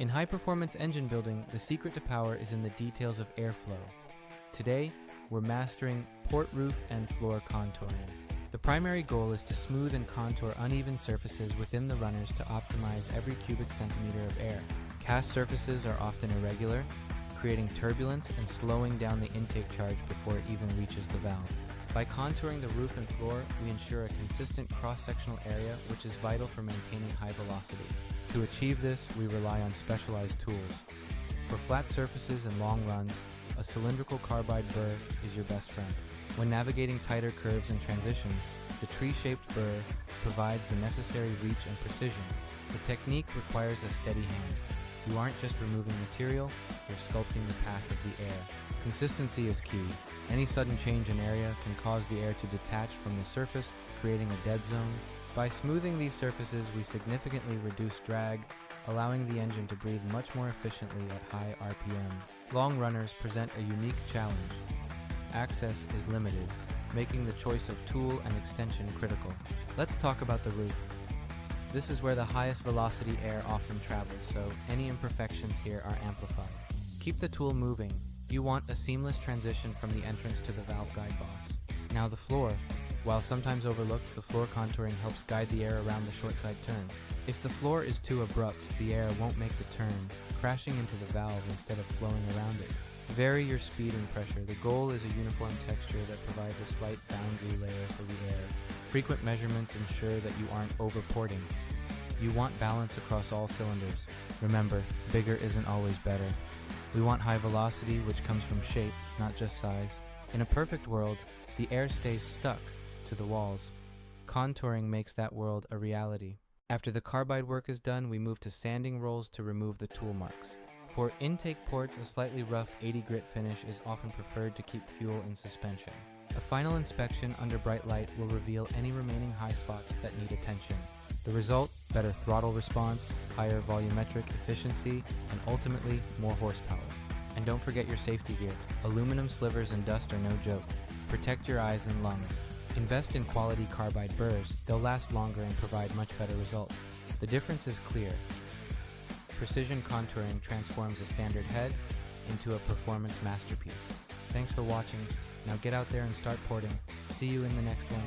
In high-performance engine building, the secret to power is in the details of airflow. Today, we're mastering port roof and floor contouring. The primary goal is to smooth and contour uneven surfaces within the runners to optimize every cubic centimeter of air. Cast surfaces are often irregular, creating turbulence and slowing down the intake charge before it even reaches the valve. By contouring the roof and floor, we ensure a consistent cross-sectional area, which is vital for maintaining high velocity. To achieve this, we rely on specialized tools. For flat surfaces and long runs, a cylindrical carbide burr is your best friend. When navigating tighter curves and transitions, the tree-shaped burr provides the necessary reach and precision. The technique requires a steady hand. You aren't just removing material, you're sculpting the path of the air. Consistency is key. Any sudden change in area can cause the air to detach from the surface, creating a dead zone. By smoothing these surfaces, we significantly reduce drag, allowing the engine to breathe much more efficiently at high RPM. Long runners present a unique challenge. Access is limited, making the choice of tool and extension critical. Let's talk about the roof. This is where the highest velocity air often travels, so any imperfections here are amplified. Keep the tool moving. You want a seamless transition from the entrance to the valve guide boss. Now the floor. While sometimes overlooked, the floor contouring helps guide the air around the short side turn. If the floor is too abrupt, the air won't make the turn, crashing into the valve instead of flowing around it. Vary your speed and pressure. The goal is a uniform texture that provides a slight boundary layer for the air. Frequent measurements ensure that you aren't overporting. You want balance across all cylinders. Remember, bigger isn't always better. We want high velocity, which comes from shape, not just size. In a perfect world, the air stays stuck to the walls. Contouring makes that world a reality. After the carbide work is done, we move to sanding rolls to remove the tool marks. For intake ports, a slightly rough 80 grit finish is often preferred to keep fuel in suspension. A final inspection under bright light will reveal any remaining high spots that need attention. The result? Better throttle response, higher volumetric efficiency, and ultimately more horsepower. And don't forget your safety gear. Aluminum slivers and dust are no joke. Protect your eyes and lungs. Invest in quality carbide burrs. They'll last longer and provide much better results. The difference is clear. Precision contouring transforms a standard head into a performance masterpiece. Thanks for watching. Now get out there and start porting. See you in the next one.